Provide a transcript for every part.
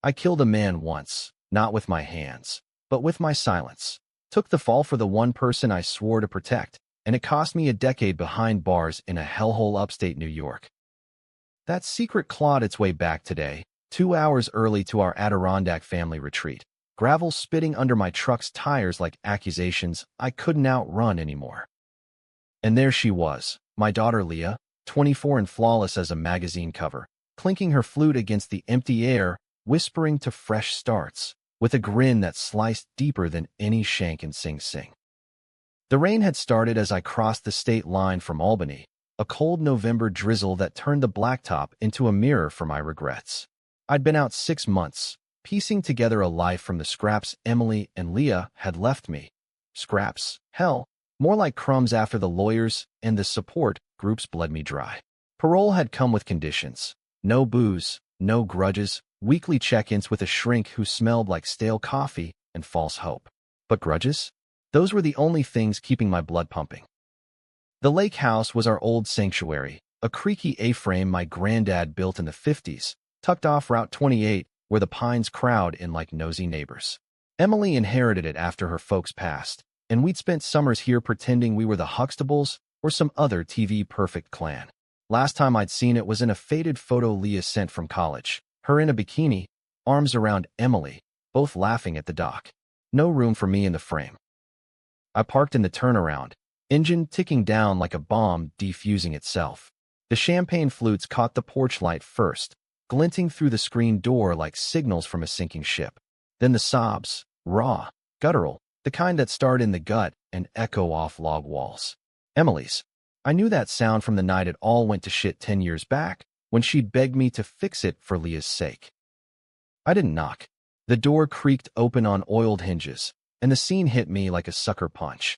I killed a man once, not with my hands, but with my silence. Took the fall for the one person I swore to protect, and it cost me a decade behind bars in a hellhole upstate New York. That secret clawed its way back today, 2 hours early to our Adirondack family retreat. Gravel spitting under my truck's tires like accusations I couldn't outrun anymore. And there she was, my daughter Leah, 24 and flawless as a magazine cover, clinking her flute against the empty air, whispering to fresh starts, with a grin that sliced deeper than any shank in Sing Sing. The rain had started as I crossed the state line from Albany, a cold November drizzle that turned the blacktop into a mirror for my regrets. I'd been out 6 months, piecing together a life from the scraps Emily and Leah had left me. Scraps, hell, more like crumbs after the lawyers and the support groups bled me dry. Parole had come with conditions. No booze, no grudges, weekly check-ins with a shrink who smelled like stale coffee and false hope. But grudges? Those were the only things keeping my blood pumping. The lake house was our old sanctuary, a creaky A-frame my granddad built in the 50s, tucked off Route 28, where the pines crowd in like nosy neighbors. Emily inherited it after her folks passed, and we'd spent summers here pretending we were the Huxtables or some other TV-perfect clan. Last time I'd seen it was in a faded photo Leah sent from college, her in a bikini, arms around Emily, both laughing at the dock. No room for me in the frame. I parked in the turnaround, engine ticking down like a bomb defusing itself. The champagne flutes caught the porch light first, glinting through the screen door like signals from a sinking ship. Then the sobs, raw, guttural, the kind that start in the gut and echo off log walls. Emily's. I knew that sound from the night it all went to shit 10 years back, when she'd begged me to fix it for Leah's sake. I didn't knock. The door creaked open on oiled hinges, and the scene hit me like a sucker punch.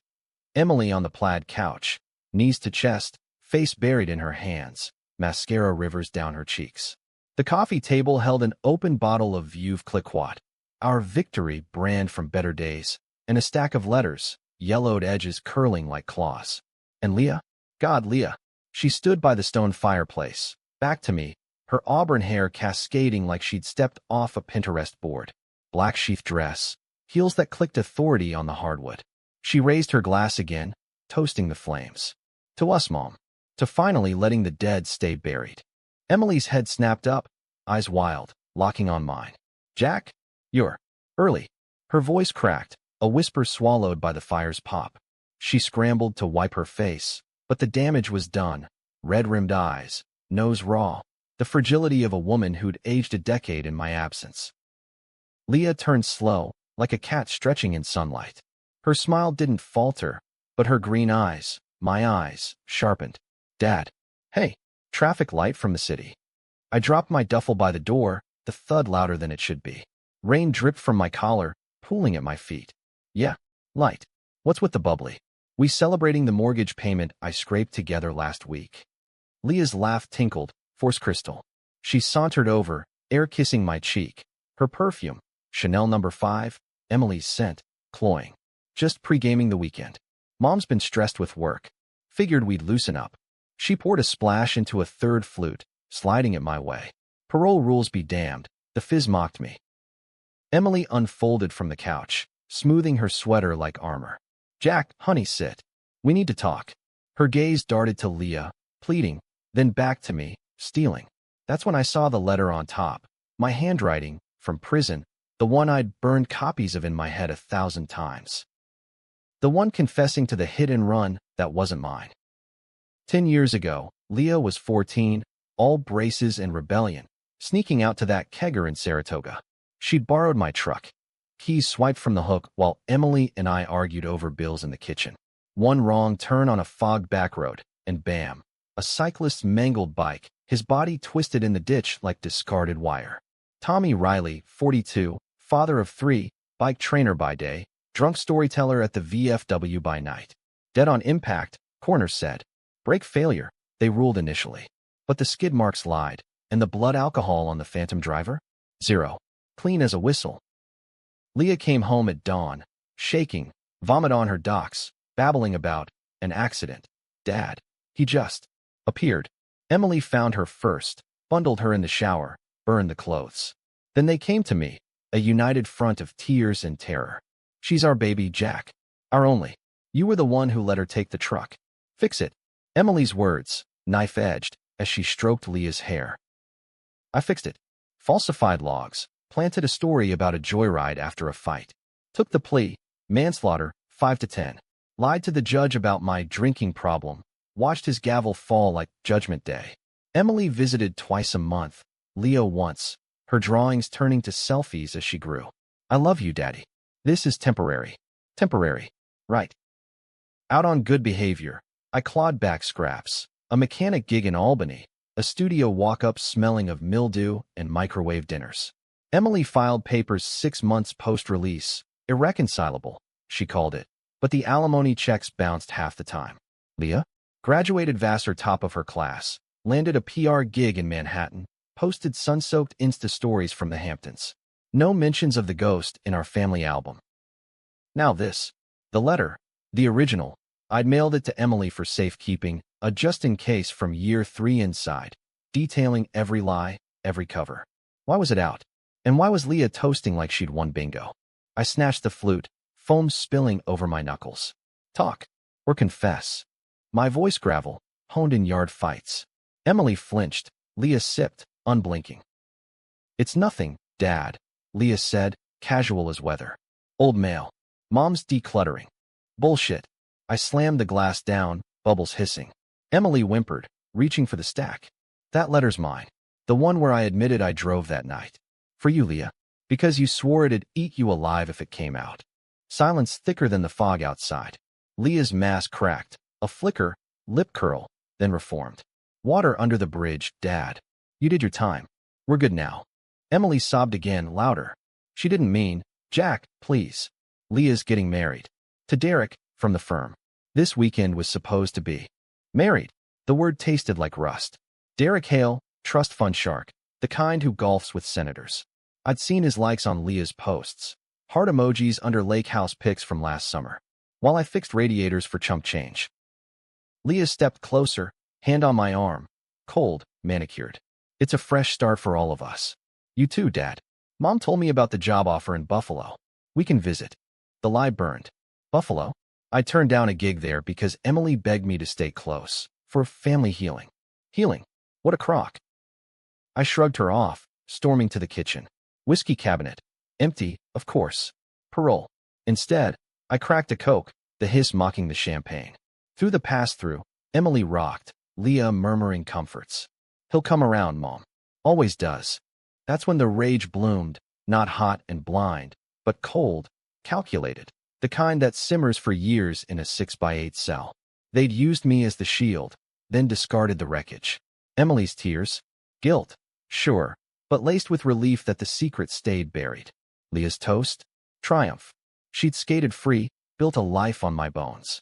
Emily on the plaid couch, knees to chest, face buried in her hands, mascara rivers down her cheeks. The coffee table held an open bottle of Veuve Clicquot, our victory brand from better days, and a stack of letters, yellowed edges curling like claws. And Leah? God, Leah. She stood by the stone fireplace, back to me, her auburn hair cascading like she'd stepped off a Pinterest board. Black sheath dress, heels that clicked authority on the hardwood. She raised her glass again, toasting the flames. To us, Mom. To finally letting the dead stay buried. Emily's head snapped up, eyes wild, locking on mine. Jack? You're early. Her voice cracked, a whisper swallowed by the fire's pop. She scrambled to wipe her face, but the damage was done. Red-rimmed eyes, nose raw, the fragility of a woman who'd aged a decade in my absence. Leah turned slow, like a cat stretching in sunlight. Her smile didn't falter, but her green eyes, my eyes, sharpened. Dad. Hey, traffic light from the city. I dropped my duffel by the door, the thud louder than it should be. Rain dripped from my collar, pooling at my feet. Yeah, light. What's with the bubbly? We celebrating the mortgage payment I scraped together last week. Leah's laugh tinkled, force crystal. She sauntered over, air kissing my cheek. Her perfume, Chanel No. 5, Emily's scent, cloying. Just pre-gaming the weekend. Mom's been stressed with work. Figured we'd loosen up. She poured a splash into a third flute, sliding it my way. Parole rules be damned, the fizz mocked me. Emily unfolded from the couch, smoothing her sweater like armor. Jack, honey, sit. We need to talk. Her gaze darted to Leah, pleading, then back to me, stealing. That's when I saw the letter on top. My handwriting, from prison, the one I'd burned copies of in my head 1,000 times. The one confessing to the hit and run that wasn't mine. 10 years ago, Leah was 14, all braces and rebellion, sneaking out to that kegger in Saratoga. She'd borrowed my truck. Keys swiped from the hook while Emily and I argued over bills in the kitchen. One wrong turn on a fogged back road, and bam, a cyclist's mangled bike, his body twisted in the ditch like discarded wire. Tommy Riley, 42, father of 3, bike trainer by day, drunk storyteller at the VFW by night. Dead on impact, coroner said. Brake failure, they ruled initially. But the skid marks lied, and the blood alcohol on the phantom driver? 0. Clean as a whistle. Leah came home at dawn, shaking, vomit on her docs, babbling about an accident. Dad. He just appeared. Emily found her first, bundled her in the shower, burned the clothes. Then they came to me, a united front of tears and terror. She's our baby, Jack. Our only. You were the one who let her take the truck. Fix it. Emily's words, knife-edged, as she stroked Leah's hair. I fixed it. Falsified logs, planted a story about a joyride after a fight. Took the plea, manslaughter, 5 to 10. Lied to the judge about my drinking problem. Watched his gavel fall like Judgment Day. Emily visited twice a month, Leah once, her drawings turning to selfies as she grew. I love you, Daddy. This is temporary. Temporary. Right. Out on good behavior, I clawed back scraps. A mechanic gig in Albany, a studio walk-up smelling of mildew and microwave dinners. Emily filed papers 6 months post-release. Irreconcilable, she called it, but the alimony checks bounced half the time. Leah? Graduated Vassar top of her class, landed a PR gig in Manhattan, posted sun-soaked Insta stories from the Hamptons. No mentions of the ghost in our family album. Now this. The letter. The original. I'd mailed it to Emily for safekeeping, a just-in-case from year 3 inside, detailing every lie, every cover. Why was it out? And why was Leah toasting like she'd won bingo? I snatched the flute, foam spilling over my knuckles. Talk. Or confess. My voice gravel, honed in yard fights. Emily flinched. Leah sipped, unblinking. It's nothing, Dad, Leah said, casual as weather. Old mail. Mom's decluttering. Bullshit. I slammed the glass down, bubbles hissing. Emily whimpered, reaching for the stack. That letter's mine. The one where I admitted I drove that night. For you, Leah. Because you swore it'd eat you alive if it came out. Silence thicker than the fog outside. Leah's mask cracked. A flicker, lip curl, then reformed. Water under the bridge, Dad. You did your time. We're good now. Emily sobbed again, louder. She didn't mean, Jack, please. Leah's getting married. To Derek, from the firm. This weekend was supposed to be. Married. The word tasted like rust. Derek Hale, trust fund shark, the kind who golfs with senators. I'd seen his likes on Leah's posts. Heart emojis under lake house pics from last summer. While I fixed radiators for chump change. Leah stepped closer, hand on my arm. Cold, manicured. It's a fresh start for all of us. You too, Dad. Mom told me about the job offer in Buffalo. We can visit. The lie burned. Buffalo? I turned down a gig there because Emily begged me to stay close. For family healing. Healing? What a crock. I shrugged her off, storming to the kitchen. Whiskey cabinet. Empty, of course. Parole. Instead, I cracked a Coke, the hiss mocking the champagne. Through the pass-through, Emily rocked, Leah murmuring comforts. He'll come around, Mom. Always does. That's when the rage bloomed, not hot and blind, but cold, calculated. The kind that simmers for years in a 6x8 cell. They'd used me as the shield, then discarded the wreckage. Emily's tears? Guilt, sure, but laced with relief that the secret stayed buried. Leah's toast? Triumph. She'd skated free, built a life on my bones.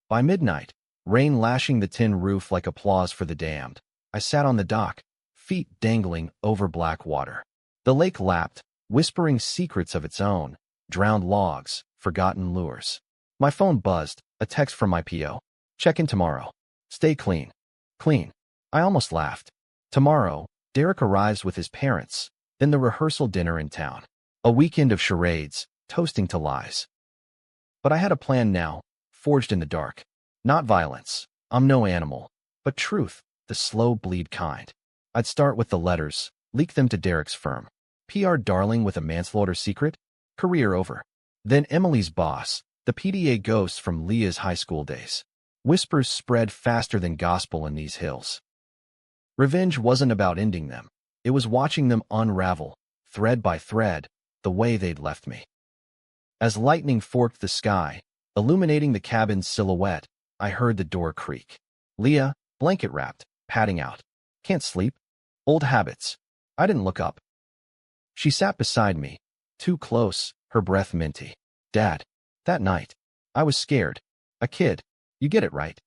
By midnight, rain lashing the tin roof like applause for the damned, I sat on the dock, feet dangling over black water. The lake lapped, whispering secrets of its own, drowned logs, forgotten lures. My phone buzzed, a text from my PO. Check in tomorrow. Stay clean. Clean. I almost laughed. Tomorrow, Derek arrives with his parents, then the rehearsal dinner in town. A weekend of charades, toasting to lies. But I had a plan now, forged in the dark. Not violence. I'm no animal. But truth, the slow bleed kind. I'd start with the letters, leak them to Derek's firm. PR darling with a manslaughter secret? Career over. Then Emily's boss, the PDA ghost from Leah's high school days. Whispers spread faster than gospel in these hills. Revenge wasn't about ending them. It was watching them unravel, thread by thread, the way they'd left me. As lightning forked the sky, illuminating the cabin's silhouette, I heard the door creak. Leah, blanket wrapped, padding out. Can't sleep? Old habits. I didn't look up. She sat beside me, too close, her breath minty. Dad. That night. I was scared. A kid. You get it right.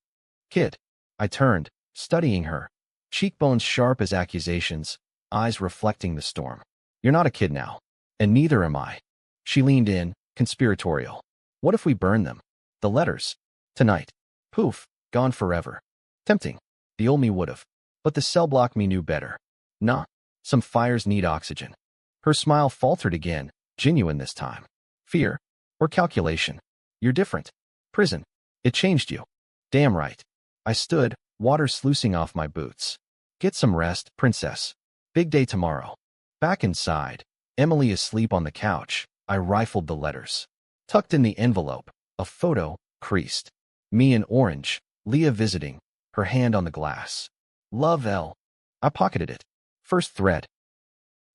Kid. I turned, studying her. Cheekbones sharp as accusations, eyes reflecting the storm. You're not a kid now. And neither am I. She leaned in, conspiratorial. What if we burn them? The letters. Tonight. Poof. Gone forever. Tempting. The old me would've. But the cell block me knew better. Nah. Some fires need oxygen. Her smile faltered again, genuine this time. Fear? Or calculation? You're different. Prison. It changed you. Damn right. I stood, water sluicing off my boots. Get some rest, princess. Big day tomorrow. Back inside, Emily asleep on the couch, I rifled the letters. Tucked in the envelope, a photo, creased. Me in orange, Leah visiting, her hand on the glass. Love L. I pocketed it. First thread.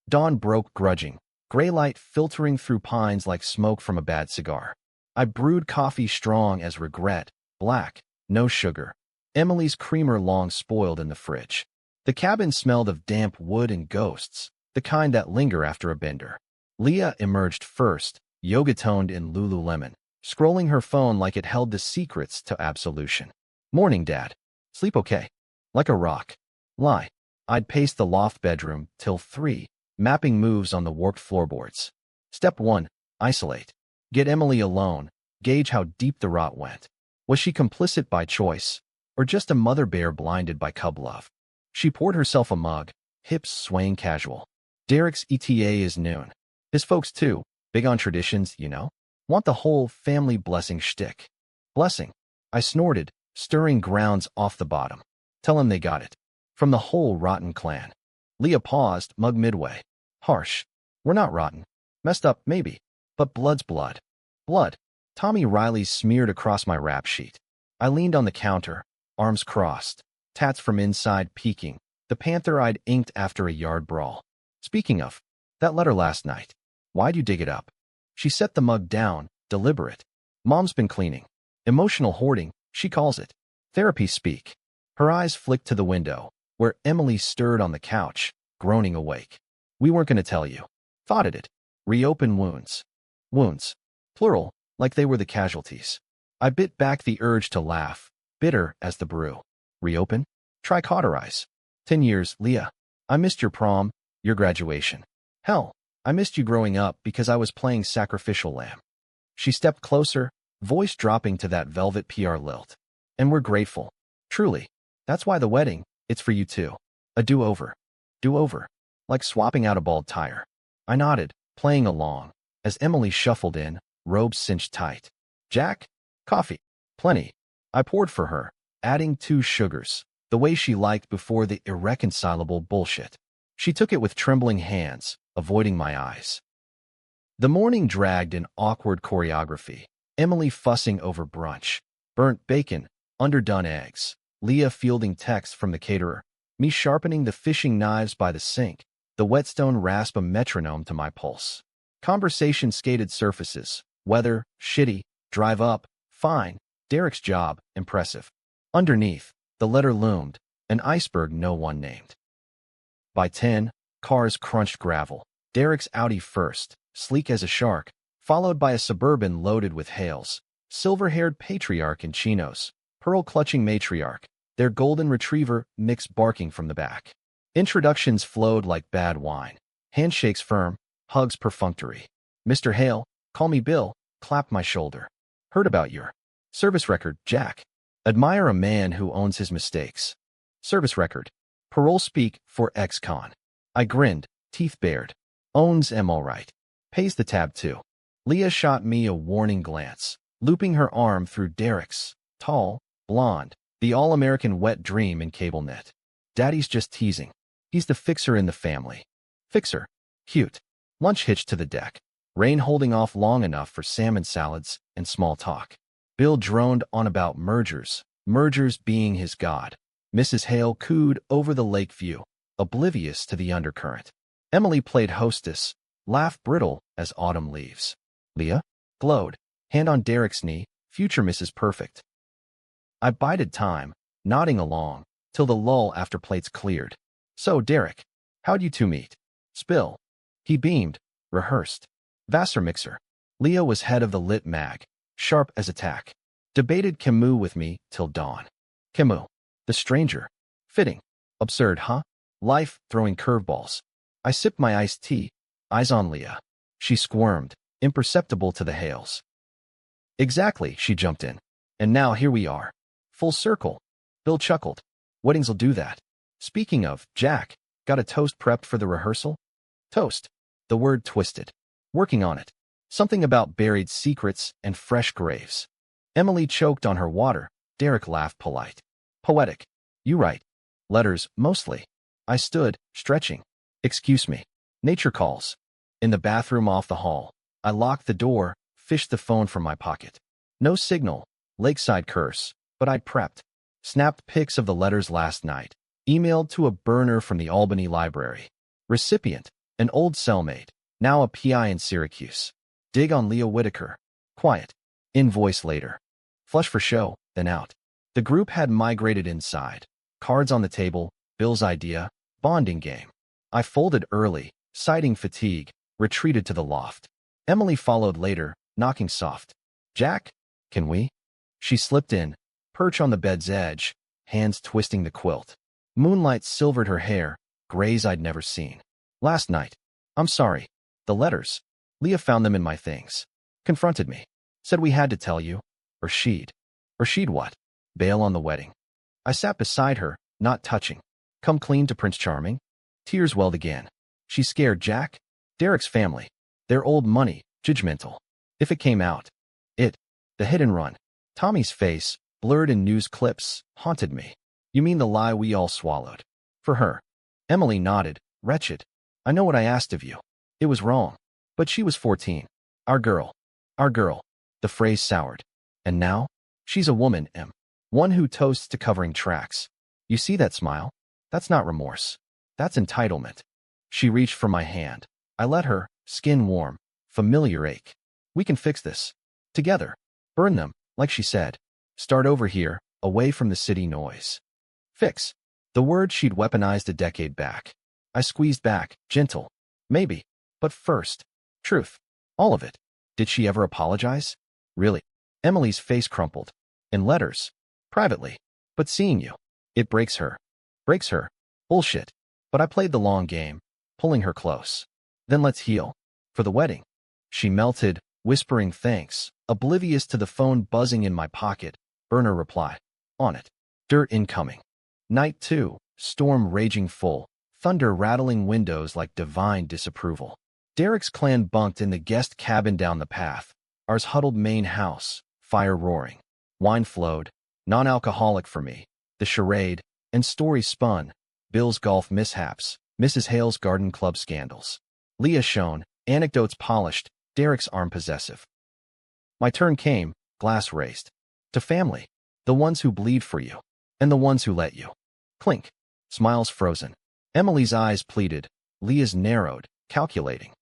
Dawn broke grudging, gray light filtering through pines like smoke from a bad cigar. I brewed coffee strong as regret, black, no sugar. Emily's creamer long spoiled in the fridge. The cabin smelled of damp wood and ghosts, the kind that linger after a bender. Leah emerged first, yoga-toned in Lululemon, scrolling her phone like it held the secrets to absolution. Morning, Dad. Sleep okay? Like a rock. Lie. I'd pace the loft bedroom till 3, mapping moves on the warped floorboards. Step 1. Isolate. Get Emily alone. Gauge how deep the rot went. Was she complicit by choice, or just a mother bear blinded by cub love? She poured herself a mug, hips swaying casual. Derek's ETA is noon. His folks, too, big on traditions, you know? Want the whole family blessing shtick. Blessing. I snorted, stirring grounds off the bottom. Tell him they got it. From the whole rotten clan. Leah paused, mug midway. Harsh. We're not rotten. Messed up, maybe. But blood's blood. Blood. Tommy Riley smeared across my rap sheet. I leaned on the counter, arms crossed, tats from inside peeking, the panther I'd inked after a yard brawl. Speaking of, that letter last night. Why'd you dig it up? She set the mug down, deliberate. Mom's been cleaning. Emotional hoarding, she calls it. Therapy speak. Her eyes flicked to the window, where Emily stirred on the couch, groaning awake. We weren't going to tell you. Thought it. Reopen wounds. Wounds. Plural, like they were the casualties. I bit back the urge to laugh, bitter as the brew. Reopen? Try cauterize. 10 years, Leah. I missed your prom, your graduation. Hell, I missed you growing up because I was playing sacrificial lamb. She stepped closer, voice dropping to that velvet PR lilt. And we're grateful. Truly. That's why the wedding, it's for you too. A do-over. Do-over. Like swapping out a bald tire. I nodded, playing along, as Emily shuffled in, robes cinched tight. Jack? Coffee. Plenty. I poured for her, adding 2 sugars, the way she liked before the irreconcilable bullshit. She took it with trembling hands, avoiding my eyes. The morning dragged in awkward choreography. Emily fussing over brunch. Burnt bacon, underdone eggs. Leah fielding texts from the caterer. Me sharpening the fishing knives by the sink. The whetstone rasp a metronome to my pulse. Conversation skated surfaces. Weather, shitty. Drive up, fine. Derek's job, impressive. Underneath, the letter loomed, an iceberg no one named. By 10, cars crunched gravel. Derek's Audi first, sleek as a shark, followed by a Suburban loaded with hails. Silver-haired patriarch in chinos, pearl-clutching matriarch, their golden retriever mixed barking from the back. Introductions flowed like bad wine. Handshakes firm, hugs perfunctory. Mr. Hale, call me Bill, clapped my shoulder. Heard about your service record, Jack. Admire a man who owns his mistakes. Service record. Parole speak for ex-con. I grinned, teeth bared. Owns am all right. Pays the tab too. Leah shot me a warning glance, looping her arm through Derek's. Tall, blonde, the all-American wet dream in cable net. Daddy's just teasing. He's the fixer in the family. Fixer. Cute. Lunch hitched to the deck. Rain holding off long enough for salmon salads and small talk. Bill droned on about mergers being his god. Mrs. Hale cooed over the lake view, oblivious to the undercurrent. Emily played hostess, laugh brittle as autumn leaves. Leah glowed, hand on Derek's knee, future Mrs. Perfect. I bided time, nodding along, till the lull after plates cleared. So, Derek, how'd you two meet? Spill. He beamed, rehearsed. Vassar mixer. Leah was head of the lit mag, sharp as a tack. Debated Camus with me till dawn. Camus. The stranger. Fitting. Absurd, huh? Life throwing curveballs. I sipped my iced tea, eyes on Leah. She squirmed, imperceptible to the Hales. Exactly, she jumped in. And now here we are. Full circle. Bill chuckled. Weddings'll do that. Speaking of, Jack, got a toast prepped for the rehearsal? Toast. The word twisted. Working on it. Something about buried secrets and fresh graves. Emily choked on her water. Derek laughed polite. Poetic. You write. Letters, mostly. I stood, stretching. Excuse me. Nature calls. In the bathroom off the hall. I locked the door, fished the phone from my pocket. No signal. Lakeside curse. But I'd prepped. Snapped pics of the letters last night. Emailed to a burner from the Albany Library. Recipient. An old cellmate. Now a PI in Syracuse. Dig on Leah Whitaker. Quiet. Invoice later. Flush for show, then out. The group had migrated inside. Cards on the table, Bill's idea, bonding game. I folded early, citing fatigue, retreated to the loft. Emily followed later, knocking soft. Jack? Can we? She slipped in, perch on the bed's edge, hands twisting the quilt. Moonlight silvered her hair, grays I'd never seen. Last night. I'm sorry. The letters. Leah found them in my things. Confronted me. Said we had to tell you. Or she'd. Or she'd what? Bail on the wedding. I sat beside her, not touching. Come clean to Prince Charming? Tears welled again. She scared Jack? Derek's family. Their old money, judgmental. If it came out. The hit and run. Tommy's face, blurred in news clips, haunted me. You mean the lie we all swallowed? For her. Emily nodded, wretched. I know what I asked of you. It was wrong. But she was 14. Our girl. Our girl. The phrase soured. And now? She's a woman, Em. One who toasts to covering tracks. You see that smile? That's not remorse. That's entitlement. She reached for my hand. I let her, skin warm, familiar ache. We can fix this. Together. Burn them, like she said. Start over here, away from the city noise. Fix. The word she'd weaponized a decade back. I squeezed back, gentle. Maybe. But first. Truth. All of it. Did she ever apologize? Really? Emily's face crumpled. In letters. Privately. But seeing you. It breaks her. Breaks her. Bullshit. But I played the long game, pulling her close. Then let's heal. For the wedding. She melted, whispering thanks, oblivious to the phone buzzing in my pocket. Burner reply. On it. Dirt incoming. Night 2. Storm raging full. Thunder rattling windows like divine disapproval. Derek's clan bunked in the guest cabin down the path. Ours huddled main house. Fire roaring. Wine flowed. Non-alcoholic for me. The charade. And stories spun. Bill's golf mishaps. Mrs. Hale's garden club scandals. Leah shone. Anecdotes polished. Derek's arm possessive. My turn came. Glass raised. To family. The ones who bleed for you. And the ones who let you. Clink. Smiles frozen. Emily's eyes pleaded. Leah's narrowed, calculating.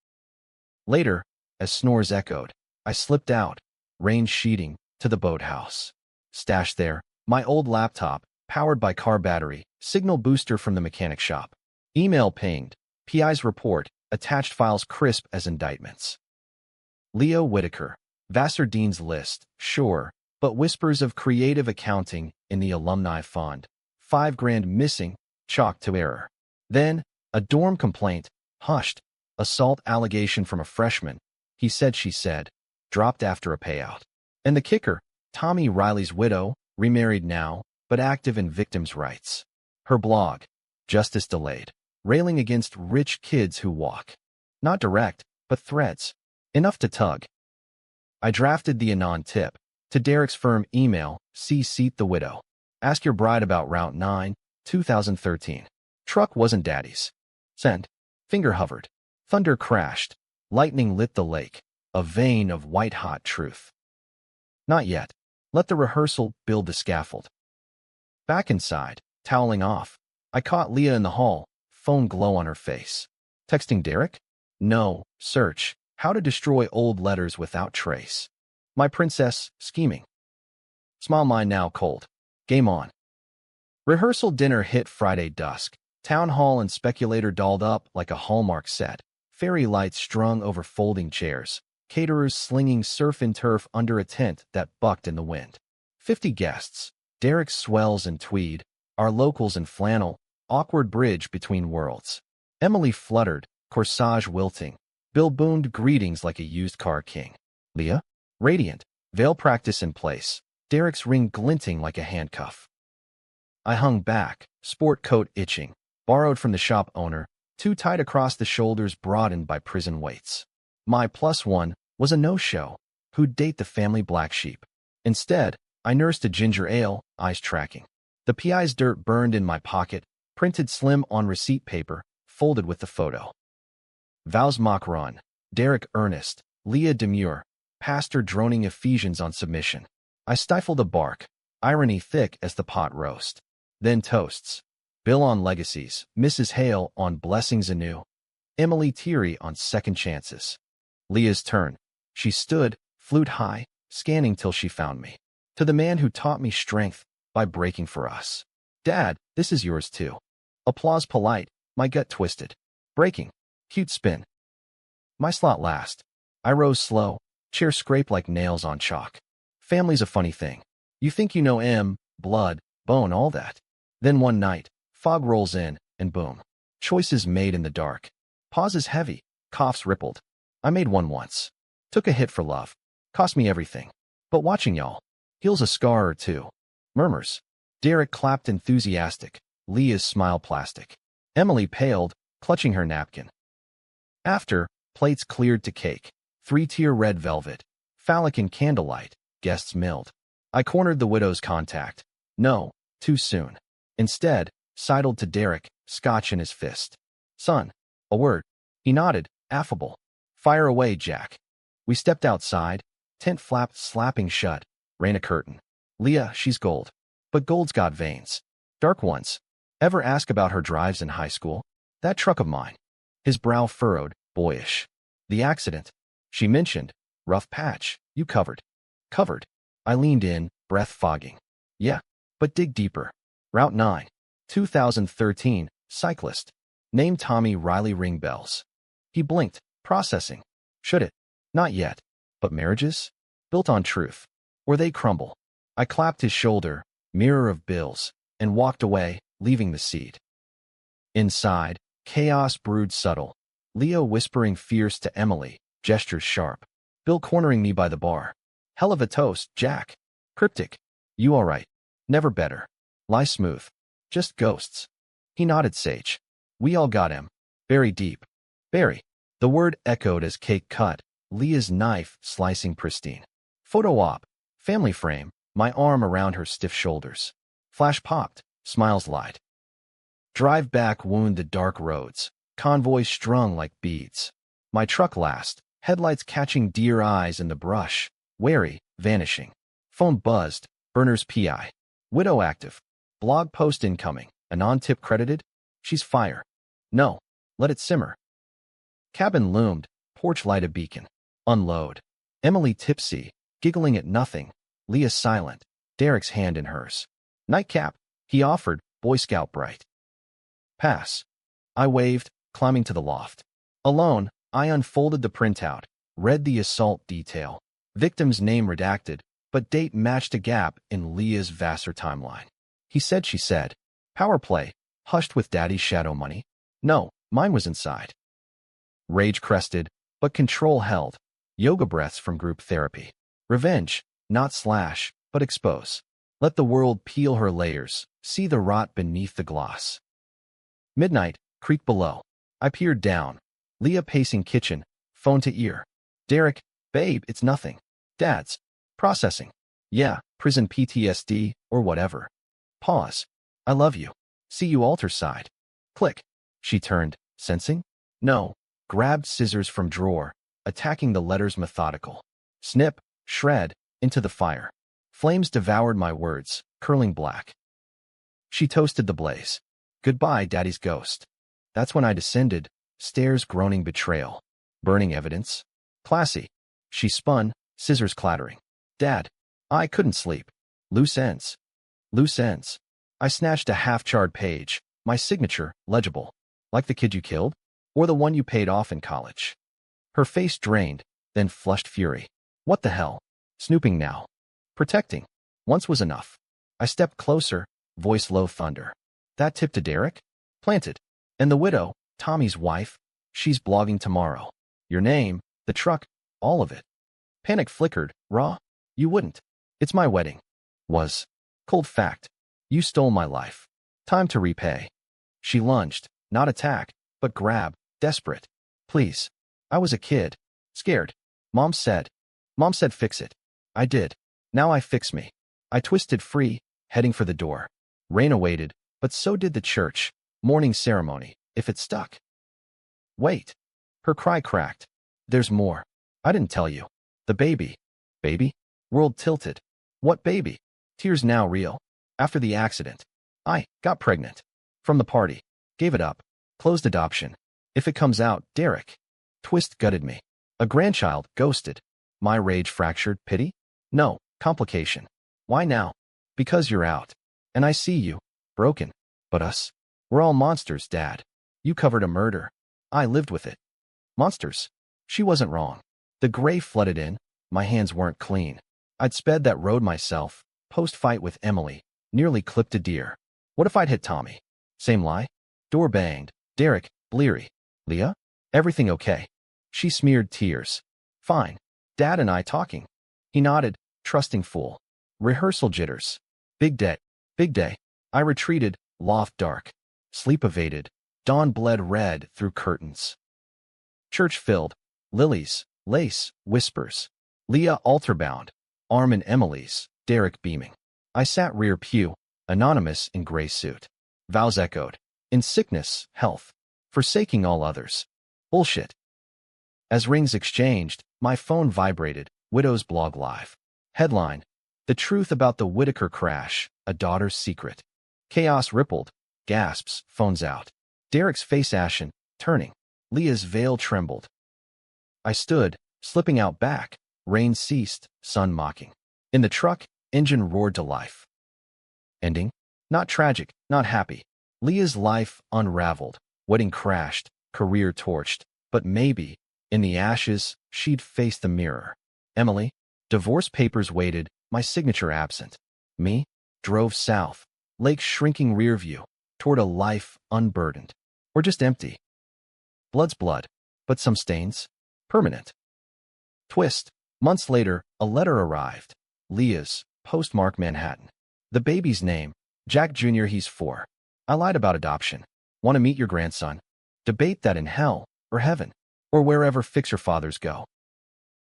Later, as snores echoed, I slipped out, rain sheeting, to the boathouse. Stashed there, my old laptop, powered by car battery, signal booster from the mechanic shop. Email pinged, PI's report, attached files crisp as indictments. Leah Whitaker, Vassar Dean's list, sure, but whispers of creative accounting in the alumni fund. $5,000 missing, chalked to error. Then, a dorm complaint, hushed, assault allegation from a freshman, he said she said, dropped after a payout. And the kicker, Tommy Riley's widow, remarried now, but active in victims' rights. Her blog, Justice Delayed, railing against rich kids who walk. Not direct, but threads. Enough to tug. I drafted the anon tip. To Derek's firm email, see Seat the Widow. Ask your bride about Route 9, 2013. Truck wasn't daddy's. Send. Finger hovered. Thunder crashed. Lightning lit the lake. A vein of white-hot truth. Not yet. Let the rehearsal build the scaffold. Back inside, toweling off, I caught Leah in the hall, phone glow on her face. Texting Derek? No. Search. How to destroy old letters without trace. My princess, scheming. Smile mine now cold. Game on. Rehearsal dinner hit Friday dusk. Town hall and speculator dolled up like a Hallmark set. Fairy lights strung over folding chairs. Caterers slinging surf and turf under a tent that bucked in the wind. 50 guests. Derek's swells in tweed. Our locals in flannel. Awkward bridge between worlds. Emily fluttered, corsage wilting. Bill boomed greetings like a used car king. Leah? Radiant. Veil practice in place. Derek's ring glinting like a handcuff. I hung back, sport coat itching. Borrowed from the shop owner, too tight across the shoulders broadened by prison weights. My +1 was a no-show. Who'd date the family black sheep? Instead, I nursed a ginger ale, eyes tracking. The PI's dirt burned in my pocket, printed slim on receipt paper, folded with the photo. Vows mock run. Derek earnest. Leah demure. Pastor droning Ephesians on submission. I stifled a bark, irony thick as the pot roast. Then toasts. Bill on legacies, Mrs. Hale on blessings anew, Emily Thierry on second chances. Leah's turn. She stood, flute high, scanning till she found me. To the man who taught me strength by breaking for us. Dad, this is yours too. Applause polite, my gut twisted. Breaking. Cute spin. My slot last. I rose slow, chair scraped like nails on chalk. Family's a funny thing. You think you know blood, bone, all that. Then one night, fog rolls in, and boom. Choices made in the dark. Pauses heavy, coughs rippled. I made one once. Took a hit for love. Cost me everything. But watching y'all heals a scar or two. Murmurs. Derek clapped enthusiastic. Leah's smile plastic. Emily paled, clutching her napkin. After, plates cleared to cake. 3-tier red velvet. Phallic in candlelight. Guests milled. I cornered the widow's contact. No, too soon. Instead, sidled to Derek, scotch in his fist. Son. A word. He nodded, affable. Fire away, Jack. We stepped outside. Tent flapped slapping shut. Rain a curtain. Leah, she's gold. But gold's got veins. Dark ones. Ever ask about her drives in high school? That truck of mine. His brow furrowed, boyish. The accident. She mentioned. Rough patch. You covered. Covered. I leaned in, breath fogging. Yeah. But dig deeper. Route 9. 2013. Cyclist. Name Tommy Riley ring bells. He blinked. Processing. Should it? Not yet. But marriages? Built on truth. Or they crumble. I clapped his shoulder, mirror of bills, and walked away, leaving the seat. Inside, chaos brewed subtle. Leah whispering fierce to Emily, gestures sharp. Bill cornering me by the bar. Hell of a toast, Jack. Cryptic. You all right? Never better. Lie smooth. Just ghosts. He nodded sage. We all got him. Very deep. Very. The word echoed as cake cut. Leah's knife slicing pristine. Photo op. Family frame. My arm around her stiff shoulders. Flash popped. Smiles lied. Drive back wound the dark roads. Convoy strung like beads. My truck last. Headlights catching deer eyes in the brush. Wary. Vanishing. Phone buzzed. Burner's PI. Widow active. Blog post incoming. Anon tip credited. She's fire. No. Let it simmer. Cabin loomed. Porch light a beacon. Unload. Emily tipsy. Giggling at nothing. Leah silent. Derek's hand in hers. Nightcap. He offered. Boy Scout bright. Pass. I waved, climbing to the loft. Alone, I unfolded the printout. Read the assault detail. Victim's name redacted, but date matched a gap in Leah's Vassar timeline. He said, she said. Power play. Hushed with daddy's shadow money. No, mine was inside. Rage crested, but control held. Yoga breaths from group therapy. Revenge. Not slash, but expose. Let the world peel her layers, see the rot beneath the gloss. Midnight, creek below. I peered down. Leah pacing kitchen, phone to ear. Derek, babe, it's nothing. Dad's. Processing. Yeah, prison PTSD, or whatever. Pause. I love you. See you altar side. Click. She turned, sensing? No. Grabbed scissors from drawer, attacking the letters methodical. Snip, shred, into the fire. Flames devoured my words, curling black. She toasted the blaze. Goodbye, daddy's ghost. That's when I descended, stairs groaning betrayal. Burning evidence. Classy. She spun, scissors clattering. Dad. I couldn't sleep. Loose ends. Loose ends. I snatched a half-charred page, my signature, legible. Like the kid you killed? Or the one you paid off in college? Her face drained, then flushed fury. What the hell? Snooping now. Protecting. Once was enough. I stepped closer, voice low thunder. That tip to Derek? Planted. And the widow, Tommy's wife, she's blogging tomorrow. Your name, the truck, all of it. Panic flickered, raw. You wouldn't. It's my wedding. Was. Cold fact. You stole my life. Time to repay. She lunged, not attack, but but grab, desperate. Please. I was a kid. Scared. Mom said. Mom said fix it. I did. Now I fix me. I twisted free, heading for the door. Rain awaited, but so did the church. Morning ceremony, if it stuck. Wait. Her cry cracked. There's more. I didn't tell you. The baby. Baby? World tilted. What baby? Tears now real. After the accident. I got pregnant. From the party. Gave it up. Closed adoption. If it comes out, Derek. Twist gutted me. A grandchild, ghosted. My rage fractured, pity? No, complication. Why now? Because you're out. And I see you. Broken. But us. We're all monsters, Dad. You covered a murder. I lived with it. Monsters. She wasn't wrong. The gray flooded in. My hands weren't clean. I'd sped that road myself. Post-fight with Emily. Nearly clipped a deer. What if I'd hit Tommy? Same lie? Door banged. Derek, bleary. Leah? Everything okay? She smeared tears. Fine. Dad and I talking. He nodded, trusting fool. Rehearsal jitters. Big day. Big day. I retreated, loft dark. Sleep evaded. Dawn bled red through curtains. Church filled. Lilies, lace, whispers. Leah altar-bound. Arm in Emily's. Derek beaming. I sat rear pew, anonymous in gray suit. Vows echoed. In sickness, health. Forsaking all others. Bullshit. As rings exchanged, my phone vibrated. Widow's blog live. Headline. The truth about the Whitaker crash, a daughter's secret. Chaos rippled. Gasps, phones out. Derek's face ashen, turning. Leah's veil trembled. I stood, slipping out back. Rain ceased, sun mocking. In the truck, engine roared to life. Ending? Not tragic, not happy. Leah's life unraveled. Wedding crashed, career torched. But maybe, in the ashes, she'd face the mirror. Emily? Divorce papers waited, my signature absent. Me? Drove south. Lake shrinking rear view. Toward a life unburdened. Or just empty. Blood's blood. But some stains? Permanent. Twist. Months later, a letter arrived. Leah's, postmark Manhattan. The baby's name, Jack Jr. He's 4. I lied about adoption. Want to meet your grandson? Debate that in hell, or heaven, or wherever fixer fathers go.